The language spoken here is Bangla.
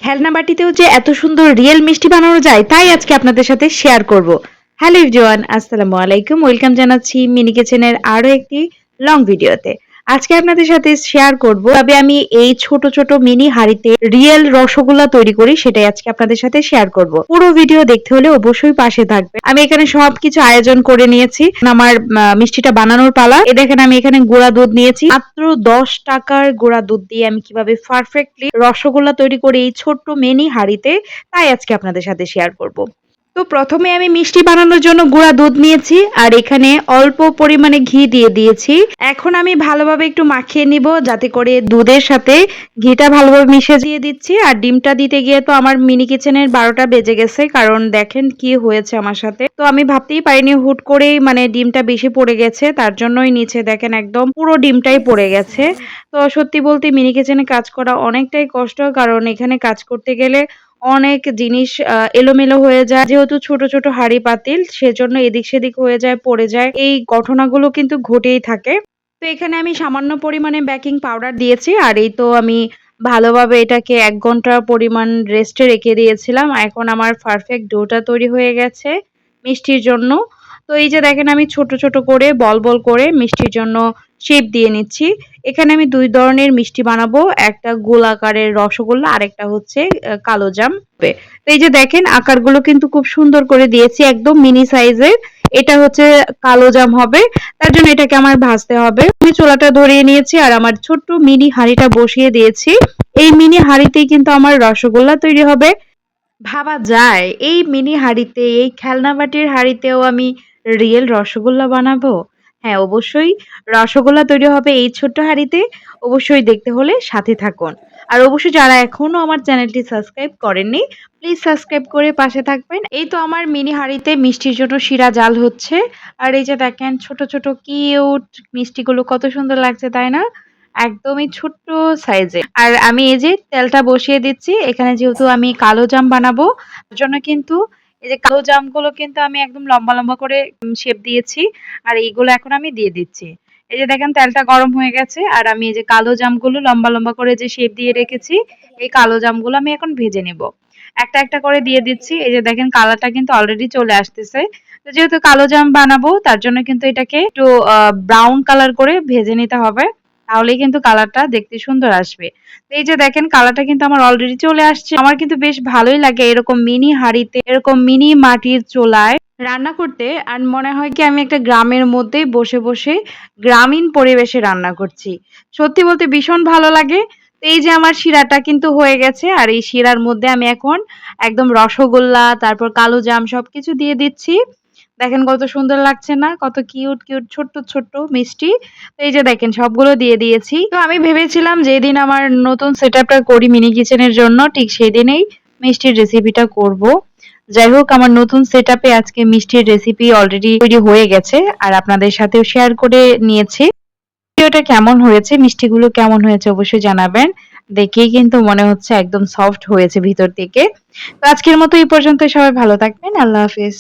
খেলনা বাটিতেও যে এত সুন্দর রিয়েল মিষ্টি বানানো যায় তাই আজকে আপনাদের সাথে শেয়ার করব। হ্যালো এভরিওয়ান, আসসালামু আলাইকুম। ওয়েলকাম জানাচ্ছি মিনি কিচেনের আরো একটি লং ভিডিওতে। আজকে আপনাদের সাথে শেয়ার করব তবে আমি এই ছোট ছোট মিনি হাঁড়িতে রিয়েল রসগোল্লা তৈরি করি, সেটাই আজকে আপনাদের সাথে শেয়ার করব। পুরো ভিডিও দেখতে হলে অবশ্যই পাশে থাকবে। আমি এখানে সবকিছু আয়োজন করে নিয়েছি। আমার মিষ্টিটা বানানোর পালা। দেখেন আমি এখানে গুঁড়া দুধ নিয়েছি। মাত্র 10 টাকার গুঁড়া দুধ দিয়ে আমি কিভাবে পারফেক্টলি রসগোল্লা তৈরি করি এই ছোট্ট মিনি হাঁড়িতে, তাই আজকে আপনাদের সাথে শেয়ার করব। তো প্রথমে আমি মিষ্টি বানানোর জন্য গুঁড়া দুধ নিয়েছি আর এখানে অল্প পরিমাণে ঘি দিয়ে দিয়েছি। এখন আমি ভালোভাবে একটু মাখিয়ে নিব যাতে করে দুধের সাথে ঘিটা ভালোভাবে মিশে দিয়ে দিচ্ছি। আর ডিমটা দিতে গিয়ে তো আমার মিনি কিচেনের 12টা বেজে গেছে, কারণ দেখেন কি হয়েছে আমার সাথে। তো আমি ভাবতেই পারিনি, হুট করেই মানে ডিমটা বেশি পড়ে গেছে, তার জন্যই নিচে দেখেন একদম পুরো ডিমটাই পড়ে গেছে। তো সত্যি বলতে মিনি কিচেনে কাজ করা অনেকটাই কষ্ট, কারণ এখানে কাজ করতে গেলে অনেক জিনিস এলোমেলো হয়ে যায়। যেহেতু ছোট ছোট হাঁড়ি পাতিল, সেজন্য এদিক সেদিক হয়ে যায়, পড়ে যায়। এই ঘটনাগুলো কিন্তু ঘটেই থাকে। তো এখানে আমি সামান্য পরিমাণে বেকিং পাউডার দিয়েছি আর এই তো আমি ভালোভাবে এটাকে ১ ঘন্টা পরিমাণ রেস্টে রেখে দিয়েছিলাম। এখন আমার পারফেক্ট ডোটা তৈরি হয়ে গেছে মিষ্টির জন্য। তো এই যে দেখেন আমি ছোট ছোট করে বল বল করে মিষ্টির জন্য শেপ দিয়ে নিচ্ছি। এখানে আমি ২ ধরনের মিষ্টি বানাবো। একটা গোল আকারের রসগোল্লা, আরেকটা হচ্ছে কালোজাম। তো এই যে দেখেন আকারগুলো কিন্তু খুব সুন্দর করে দিয়েছি, একদম মিনি সাইজের। এটা হচ্ছে কালোজাম হবে, তার জন্য এটাকে আমার ভাজতে হবে। আমি চুলাটা ধরিয়ে নিয়েছি আর আমার ছোট্ট মিনি হাঁড়িটা বসিয়ে দিয়েছি। এই মিনি হাঁড়িতেই কিন্তু আমার রসগোল্লা তৈরি হবে। ভাবা যায় এই মিনি হাঁড়িতে, এই খেলনা বাটির হাঁড়িতেও আমি রিয়েল রসগোল্লা বানাবো? হ্যাঁ, অবশ্যই রসগোল্লা তৈরি হবে এই ছোট্ট হাঁড়িতে। অবশ্যই দেখতে হলে সাথে থাকুন। আর অবশ্যই যারা এখনো আমার চ্যানেলটি সাবস্ক্রাইব করেননি, প্লিজ সাবস্ক্রাইব করে পাশে থাকবেন। এই তো আমার মিনি হাঁড়িতে মিষ্টির জন্য শিরা জাল হচ্ছে। আর এই যে দেখেন ছোট ছোট কিউট মিষ্টিগুলো কত সুন্দর লাগছে, তাই না? একদমই ছোট্ট সাইজের। আর আমি এই যে তেলটা বসিয়ে দিচ্ছি। এখানে যেহেতু আমি কালো জাম বানাবো, তার জন্য কিন্তু এই যে কালো জামগুলো কিন্তু আমি একদম লম্বা লম্বা করে শেপ দিয়েছি। আর এইগুলো এখন আমি দিয়ে দিচ্ছি। এই যে দেখেন তেলটা গরম হয়ে গেছে আর আমি এই যে কালো জামগুলো লম্বা লম্বা করে যে শেপ দিয়ে রেখেছি, এই কালো জামগুলো আমি এখন ভেজে নিব। একটা একটা করে দিয়ে দিচ্ছি। এই যে দেখেন কালারটা কিন্তু অলরেডি চলে আসতেছে। তো যেহেতু কালো জাম বানাবো, তার জন্য কিন্তু এটাকে একটু ব্রাউন কালার করে ভেজে নিতে হবে। তাহলেই কিন্তু কালারটা দেখতে সুন্দর আসবে। তো এই যে দেখেন কালারটা কিন্তু আমার অলরেডি চলে আসছে। আমার কিন্তু বেশ ভালোই লাগে এরকম মিনি হাঁড়িতে, এরকম মিনি মাটির চুলায় রান্না করতে। আর মনে হয় কি আমি একটা গ্রামের মধ্যেই বসে বসে গ্রামীণ পরিবেশে রান্না করছি। সত্যি বলতে ভীষণ ভালো লাগে। তো এই যে আমার শিরাটা কিন্তু হয়ে গেছে আর এই শিরার মধ্যে আমি এখন একদম রসগোল্লা, তারপর কালোজাম সবকিছু দিয়ে দিচ্ছি। দেখেন কত সুন্দর লাগছে না? কত কিউট কিউট ছোট্ট ছোট্ট মিষ্টি। তো এই যে দেখেন সবগুলো দিয়ে দিয়েছি। তো আমি ভেবেছিলাম যেদিন আমার নতুন সেটআপটা করি মিনি কিচেনের জন্য, ঠিক সেদিনেই মিষ্টির রেসিপিটা করব। যাই হোক, আমার নতুন সেটআপে আজকে মিষ্টির রেসিপি অলরেডি তৈরি হয়ে গেছে আর আপনাদের সাথেও শেয়ার করে নিয়েছি। ভিডিওটা কেমন হয়েছে, মিষ্টিগুলো কেমন হয়েছে অবশ্যই জানাবেন। দেখেই কিন্তু মনে হচ্ছে একদম সফট হয়েছে ভিতর থেকে। তো আজকের মতো এই পর্যন্ত, সবাই ভালো থাকবেন। আল্লাহ হাফেজ।